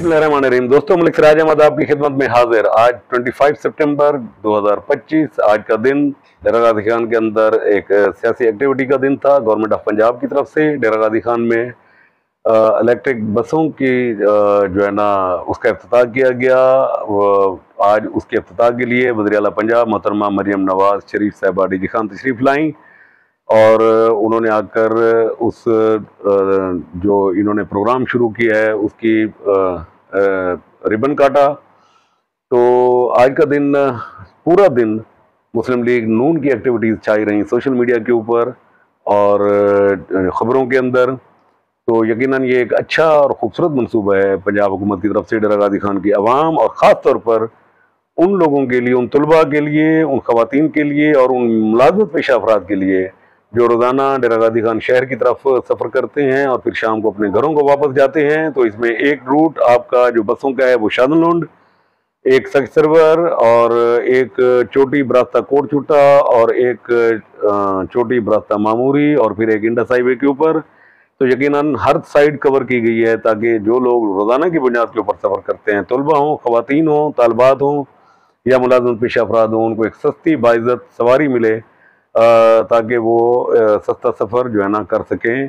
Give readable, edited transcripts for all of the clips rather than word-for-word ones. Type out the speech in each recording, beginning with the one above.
बिस्मिल्लाहिर्रहमानिर्रहीम। दोस्तों, मलिक सिराज अहमद आपकी खिदमत में हाजिर। आज 25 सितंबर 2025 आज का दिन डेरा गाजी खान के अंदर एक सियासी एक्टिविटी का दिन था। गवर्नमेंट ऑफ पंजाब की तरफ से डेरा गाजी खान में इलेक्ट्रिक बसों की जो है ना उसका इफ्तिताह किया गया। आज उसके इफ्तिताह के लिए वज़ीर आला पंजाब मोहतरमा मरियम नवाज शरीफ साहिबा डीजी खान तशरीफ़ लाई और उन्होंने आकर उस जो इन्होंने प्रोग्राम शुरू किया है उसकी रिबन काटा। तो आज का दिन पूरा दिन मुस्लिम लीग नून की एक्टिविटीज़ छाई रही सोशल मीडिया के ऊपर और ख़बरों के अंदर। तो यकीनन ये एक अच्छा और ख़ूबसूरत मनसूबा है पंजाब हुकूमत की तरफ से डेरा गाजी खान की आवाम और ख़ास तौर पर उन लोगों के लिए, उन तलबा के लिए, उन ख़वातीन के लिए और उन मुलाज़मत पेशा अफराद के लिए जो रोज़ाना डेरा गाजी खान शहर की तरफ सफ़र करते हैं और फिर शाम को अपने घरों को वापस जाते हैं। तो इसमें एक रूट आपका जो बसों का है वो शादनलुंड, एक सख्त सरवर और एक चोटी बरास्ता कोट छुट्टा और एक चोटी बरास्ता मामूरी और फिर एक इंडस हाईवे के ऊपर। तो यकीनन हर साइड कवर की गई है ताकि जो लोग रोज़ाना की बुनियाद के ऊपर सफ़र करते हैं, तलबा हों, ख़वातीन हों, तालबात हों या मुलाज़मत पेशा अफराद हों, उनको एक सस्ती बाइज़्ज़त सवारी मिले ताकि वो सस्ता सफ़र जो है ना कर सकें।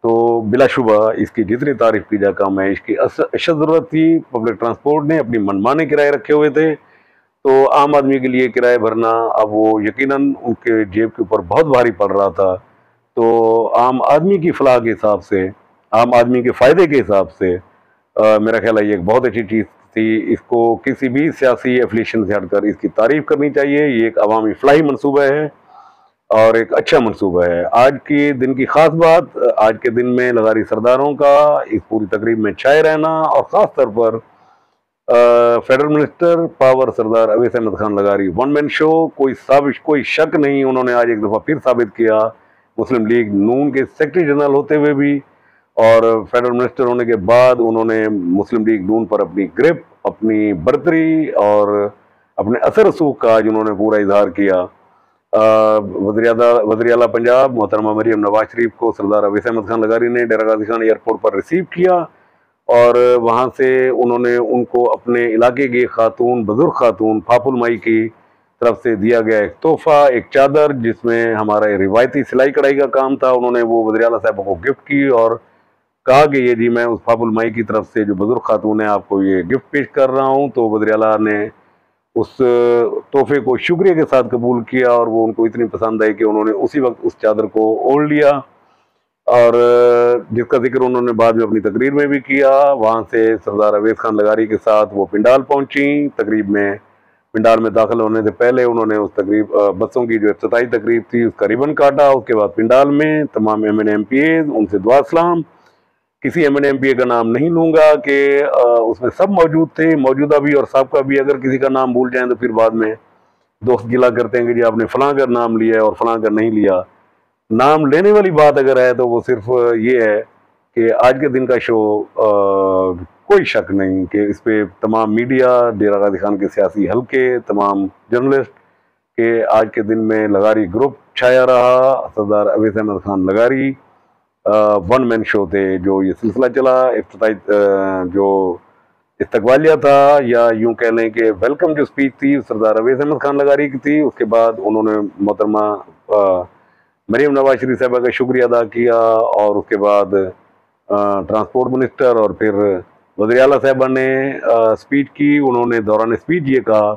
तो बिलाशुबा इसकी जितनी तारीफ़ की जाए कम है। इसकी अशद ज़रूरत थी। पब्लिक ट्रांसपोर्ट ने अपनी मनमाने किराए रखे हुए थे, तो आम आदमी के लिए किराए भरना अब वो यकीनन उनके जेब के ऊपर बहुत भारी पड़ रहा था। तो आम आदमी की फलाह के हिसाब से, आम आदमी के फ़ायदे के हिसाब से मेरा ख्याल है ये एक बहुत अच्छी चीज़ थी। इसको किसी भी सियासी एफिलिएशन से हटकर इसकी तारीफ़ करनी चाहिए। ये एक अवामी फलाही मनसूबा है और एक अच्छा मनसूबा है। आज के दिन की ख़ास बात, आज के दिन में लगारी सरदारों का इस पूरी तकरीब में छाए रहना और ख़ास तौर पर federal minister power Sardar Awais Ahmad Khan लगारी वन मैन शो। कोई शक नहीं, उन्होंने आज एक दफ़ा फिर साबित किया मुस्लिम लीग नून के सेक्रेटरी जनरल होते हुए भी और फेडरल मिनिस्टर होने के बाद उन्होंने मुस्लिम लीग नून पर अपनी ग्रिप, अपनी बर्तरी और अपने असर रसूख का आज उन्होंने पूरा इजहार किया। वज़ीर आला पंजाब मोहतरमा मरियम नवाज शरीफ को सरदार अवैस अहमद खान लगारी ने डेरा गाजी खान एयरपोर्ट पर रिसीव किया और वहाँ से उन्होंने उनको अपने इलाके की खातून, बुजुर्ग खातून फाफुल माई की तरफ से दिया गया एक तोहफा, एक चादर जिसमें हमारा रिवायती सिलाई कढ़ाई का काम था। उन्होंने वो वज़ीर आला साहब को गिफ्ट की और कहा कि ये जी मैं उस फाफुल माई की तरफ से जो बुजुर्ग खातून है आपको ये गिफ्ट पेश कर रहा हूँ। तो वज़ीर आला ने उस तोहफे को शुक्रिया के साथ कबूल किया और वो उनको इतनी पसंद आई कि उन्होंने उसी वक्त उस चादर को ओढ़ लिया और जिसका जिक्र उन्होंने बाद में अपनी तकरीर में भी किया। वहाँ से सरदार अवैस खान लगारी के साथ वो पिंडाल पहुँची। तकरीब में पिंडाल में दाखिल होने से पहले उन्होंने उस तकरीब बसों की जो इफ्तिताई तकरीब थी उसका रिबन काटा। उसके बाद पिंडाल में तमाम MNA MPAs उनसे दुआ सलाम। किसी MNA MPA का नाम नहीं लूँगा कि उसमें सब मौजूद थे, मौजूदा भी और साबका भी। अगर किसी का नाम भूल जाएं तो फिर बाद में दोस्त गिला करते हैं कि जी आपने फलां का नाम लिया है और फलां का नहीं लिया। नाम लेने वाली बात अगर है तो वो सिर्फ ये है कि आज के दिन का शो कोई शक नहीं कि इस पर तमाम मीडिया, डेरा गाजी खान के सियासी हल्के, तमाम जर्नलिस्ट के आज के दिन में लगारी ग्रुप छाया रहा। सरदार अवैस अहमद खान लगारी वन मैन शो थे जो ये सिलसिला चला। इफ्तिताई जो इस्तकबालिया था या यूं कह लें कि वेलकम जो स्पीच थी सरदार अवैस अहमद खान लगारी की थी। उसके बाद उन्होंने मोहतरमा मरियम नवाज शरीफ साहबा का शुक्रिया अदा किया और उसके बाद ट्रांसपोर्ट मिनिस्टर और फिर वज़ीर आला साहबा ने स्पीच की। उन्होंने दौरान स्पीच ये कहा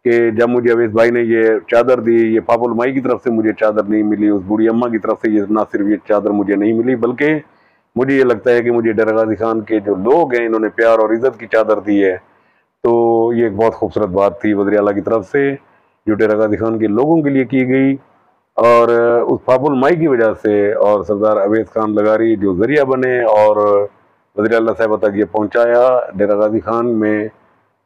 कि जब मुझे अवैस भाई ने ये चादर दी, ये फाफुल माई की तरफ से मुझे चादर नहीं मिली, उस बूढ़ी अम्मा की तरफ से ये ना सिर्फ ये चादर मुझे नहीं मिली बल्कि मुझे ये लगता है कि मुझे डेरा गाजी खान के जो लोग हैं इन्होंने प्यार और इज़्ज़त की चादर दी है। तो ये एक बहुत खूबसूरत बात थी वज़ीर आला की तरफ से जो डेरा गाजी खान के लोगों के लिए की गई और उस फाफुल माई की वजह से और सरदार अवैस खान लगारी जो ज़रिया बने और वज़ीर आला साहब तक ये पहुँचाया। डेरा गाजी खान में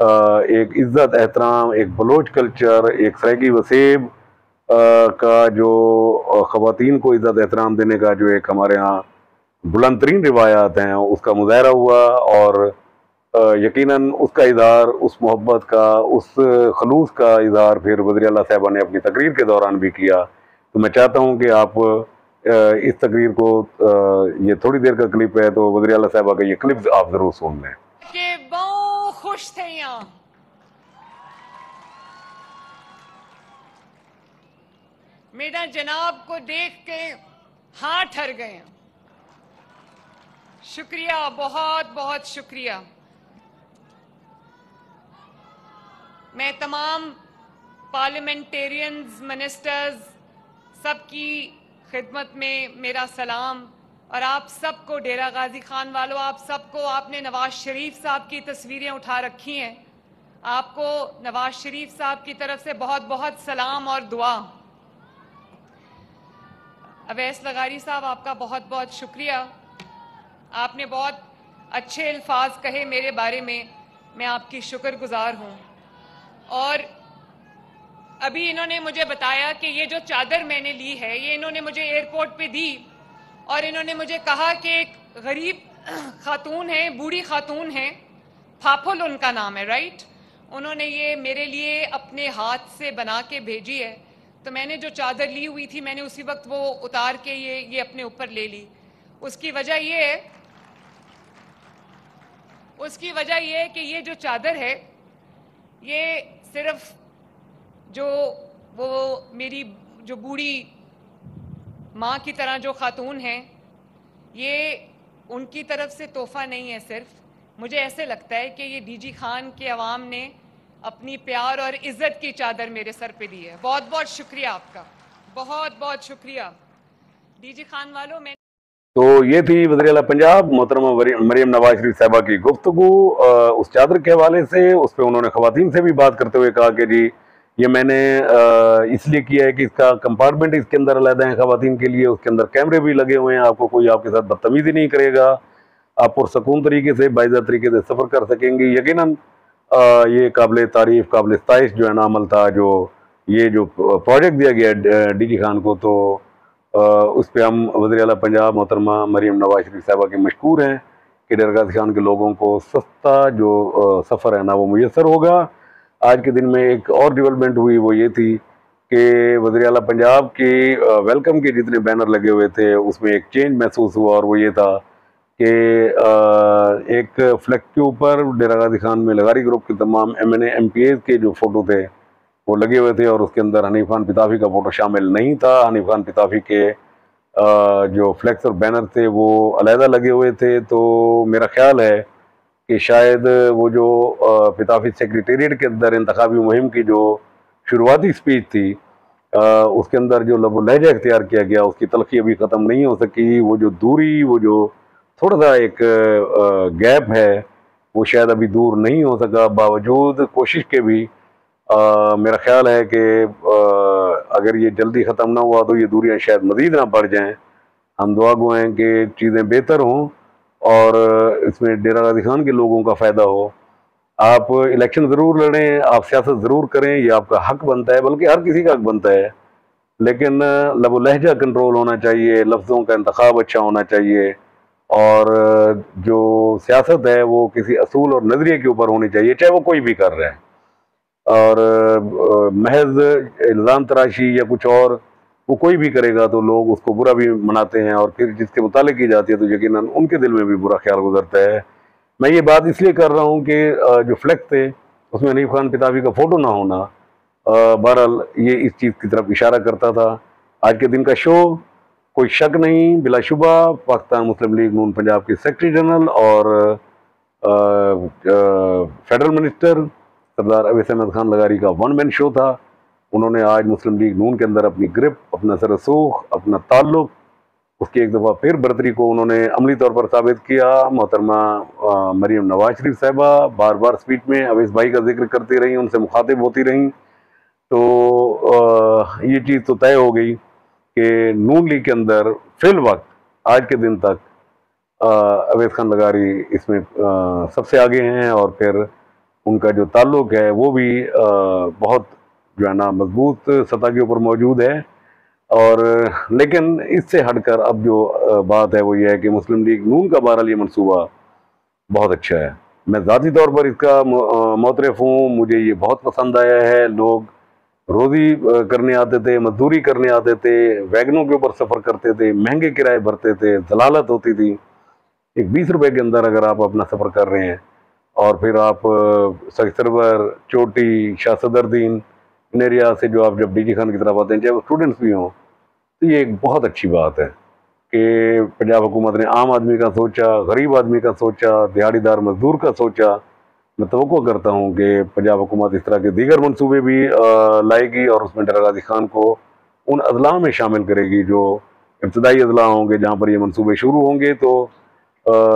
एक इज़्ज़त, एहतराम, एक बलोच कल्चर, एक सराइकी वसेब का जो ख़वातीन को इज़्ज़त एहतराम देने का जो एक हमारे यहाँ बुलंद तरीन रिवायात हैं उसका मुज़ाहरा हुआ और यकीनन उसका इज़हार, उस मोहब्बत का, उस खलूस का इज़हार फिर वज़ीर आला साहबा ने अपनी तकरीर के दौरान भी किया। तो मैं चाहता हूँ कि आप इस तकरीर को, ये थोड़ी देर का क्लिप है तो वज़ीर आला साहबा का ये क्लिप आप ज़रूर सुन लें। मेरा जनाब को देख के हाथ ठर गए। शुक्रिया, बहुत बहुत शुक्रिया। मैं तमाम पार्लियामेंटेरियंस, मिनिस्टर्स, सबकी खिदमत में मेरा सलाम। और आप सबको, डेरा गाजी खान वालों, आप सबको, आपने नवाज शरीफ साहब की तस्वीरें उठा रखी हैं, आपको नवाज शरीफ साहब की तरफ से बहुत बहुत सलाम और दुआ। अवैस लगारी साहब, आपका बहुत बहुत शुक्रिया। आपने बहुत अच्छे अल्फाज कहे मेरे बारे में, मैं आपकी शुक्रगुजार हूँ। और अभी इन्होंने मुझे बताया कि ये जो चादर मैंने ली है, ये इन्होंने मुझे एयरपोर्ट पे दी और इन्होंने मुझे कहा कि एक गरीब खातून है, बूढ़ी खातून है, फाफुल उनका नाम है, राइट। उन्होंने ये मेरे लिए अपने हाथ से बना के भेजी है। तो मैंने जो चादर ली हुई थी, मैंने उसी वक्त वो उतार के ये अपने ऊपर ले ली। उसकी वजह ये है कि ये जो चादर है, ये सिर्फ जो वो मेरी जो बूढ़ी माँ की तरह जो खातून है, ये उनकी तरफ से तोहफा नहीं है। सिर्फ मुझे ऐसे लगता है कि ये डीजी खान के अवाम ने अपनी प्यार और इज्जत की चादर मेरे सर पे दी है। बहुत बहुत शुक्रिया आपका, बहुत बहुत शुक्रिया डीजी खान वालों। मैं तो ये थी वज़ीर आला पंजाब मोहतरमा मरियम नवाज शरीफ साहिबा की गुफ्तगू उस चादर के हवाले से। उस पर उन्होंने खवातीन से भी बात करते हुए कहा कि जी ये मैंने इसलिए किया है कि इसका कंपार्टमेंट इसके अंदर अलग है खवातीन के लिए, उसके अंदर कैमरे भी लगे हुए हैं, आपको कोई आपके साथ बदतमीजी नहीं करेगा, आप पुरसकून तरीके से बाइज़ा तरीके से सफ़र कर सकेंगी। यकीनन ये काबिल तारीफ़, काबिल सताइश जो है ना अमल था, जो ये जो प्रोजेक्ट दिया गया डीजी खान को, तो उस पर हम वज़ीर आला पंजाब मोहतरमा मरियम नवाज शरीफ साहिबा के मशकूर हैं कि डेरा गाजी खान के लोगों को सस्ता जो सफ़र है ना वो मुयसर होगा। आज के दिन में एक और डेवलपमेंट हुई, वो ये थी कि वज़ीर आला पंजाब के वेलकम के जितने बैनर लगे हुए थे उसमें एक चेंज महसूस हुआ, और वो ये था कि एक फ्लैग के ऊपर डेरा गाजी खान में लगारी ग्रुप के तमाम MNA MPAs के जो फ़ोटो थे वो लगे हुए थे, और उसके अंदर हनीफ खान पिताफी का फ़ोटो शामिल नहीं था। हनीफ खान पिताफी के जो फ्लैक्स और बैनर थे वो अलहदा लगे हुए थे। तो मेरा ख्याल है कि शायद वो जो पिताफी सेक्रेटेरिएट के अंदर इंतखाबी मुहिम की जो शुरुआती स्पीच थी, उसके अंदर जो लबो लहजा इख्तियार किया गया, उसकी तलखी अभी ख़त्म नहीं हो सकी। वो जो दूरी, वो जो थोड़ा सा एक गैप है, वो शायद अभी दूर नहीं हो सका। बावजूद कोशिश के भी मेरा ख्याल है कि अगर ये जल्दी ख़त्म ना हुआ तो ये दूरियां शायद मज़ीद ना बढ़ जाएं। हम दुआ गो हैं कि चीज़ें बेहतर हों और इसमें डेरा गाजी खान के लोगों का फ़ायदा हो। आप इलेक्शन ज़रूर लड़ें, आप सियासत ज़रूर करें, ये आपका हक बनता है, बल्कि हर किसी का हक बनता है, लेकिन लबो लहजा कंट्रोल होना चाहिए, लफ्ज़ों का इंतखाब अच्छा होना चाहिए, और जो सियासत है वो किसी असूल और नज़रिए के ऊपर होनी चाहिए, चाहे वो कोई भी कर रहा है। और महज इल्ज़ाम तराशी या कुछ और वो कोई भी करेगा तो लोग उसको बुरा भी मनाते हैं, और फिर जिसके मुतालिक की जाती है तो यकीनन उनके दिल में भी बुरा ख्याल गुजरता है। मैं ये बात इसलिए कर रहा हूँ कि जो फ्लैग थे उसमें हनीफ खान पिताफी का फ़ोटो ना होना, बहरहाल ये इस चीज़ की तरफ इशारा करता था। आज के दिन का शो, कोई शक नहीं, बिलाशुबा पाकिस्तान मुस्लिम लीग नून पंजाब के सेक्रेटरी जनरल और फेडरल मिनिस्टर सरदार अवैस अहमद खान लगारी का वन मैन शो था। उन्होंने आज मुस्लिम लीग नून के अंदर अपनी ग्रिप, अपना सरसूख, अपना ताल्लुक, उसकी एक दफ़ा फिर बरतरी को उन्होंने अमली तौर पर साबित किया। मोहतरमा मरियम नवाज शरीफ साहिबा बार बार स्पीच में अवैस भाई का जिक्र करती रहीं, उनसे मुखातिब होती रहीं। तो ये चीज़ तो तय हो गई कि नून लीग के अंदर फिल वक्त आज के दिन तक अवैस खान लगारी इसमें सबसे आगे हैं, और फिर उनका जो ताल्लुक है वो भी बहुत जो है ना मजबूत सतह के ऊपर मौजूद है। और लेकिन इससे हटकर अब जो बात है वो ये है कि मुस्लिम लीग नून का बहरहाल ये मनसूबा बहुत अच्छा है। मैं ज़ाती तौर पर इसका मोतरफ हूँ, मुझे ये बहुत पसंद आया है। लोग रोज़ी करने आते थे, मजदूरी करने आते थे, वैगनों के ऊपर सफ़र करते थे, महंगे किराए भरते थे, जलालत होती थी। एक 20 रुपए के अंदर अगर आप अपना सफ़र कर रहे हैं और फिर आप सर सरवर, चोटी, शाह सदरुद्दीन इन एरिया से जो आप जब डीजी खान की तरफ आते हैं, चाहे वो स्टूडेंट्स भी हों, तो ये एक बहुत अच्छी बात है कि पंजाब हुकूमत ने आम आदमी का सोचा, गरीब आदमी का सोचा, दिहाड़ीदार मजदूर का सोचा। मैं तवक्को करता हूँ कि पंजाब हुकूमत इस तरह के दीगर मनसूबे भी लाएगी और उसमें डरा गाजी खान को उन अजला में शामिल करेगी जो इब्तदाई अजला होंगे जहाँ पर ये मनसूबे शुरू होंगे। तो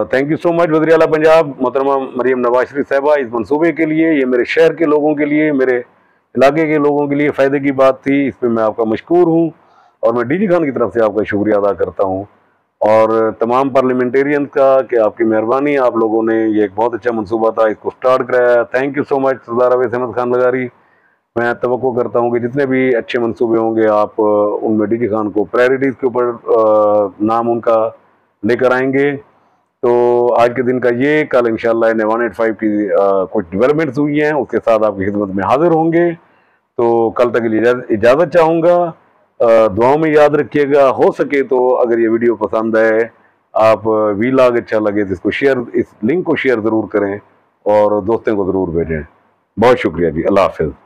थैंक यू सो मच वज़ीर आला पंजाब मोहतरमा मरियम नवाज शरीफ साहिबा इस मनसूबे के लिए। ये मेरे शहर के लोगों के लिए, मेरे इलाके के लोगों के लिए फ़ायदे की बात थी। इस पर मैं आपका मशकूर हूँ और मैं डीजी खान की तरफ से आपका शुक्रिया अदा करता हूँ और तमाम पार्लियामेंटेरियंस का कि आपकी मेहरबानी, आप लोगों ने ये एक बहुत अच्छा मनसूबा था, इसको स्टार्ट कराया। थैंक यू सो मच सरदार अवैस अहमद खान लगारी। मैं तवक्को करता हूँ कि जितने भी अच्छे मनसूबे होंगे आप उनमें डीजी खान को प्रायोरिटीज़ के ऊपर नाम उनका लेकर आएंगे। तो आज के दिन का ये, कल इंशाल्लाह 185 की कुछ डेवलपमेंट्स हुई हैं, उसके साथ आपकी खिदमत में हाजिर होंगे। तो कल तक के लिए इजाज़त चाहूँगा। दुआओं में याद रखिएगा। हो सके तो अगर ये वीडियो पसंद आए, आप वीलॉग अच्छा लगे तो इसको शेयर, इस लिंक को शेयर ज़रूर करें और दोस्तों को ज़रूर भेजें। बहुत शुक्रिया जी, अल्लाह हाफ़िज़।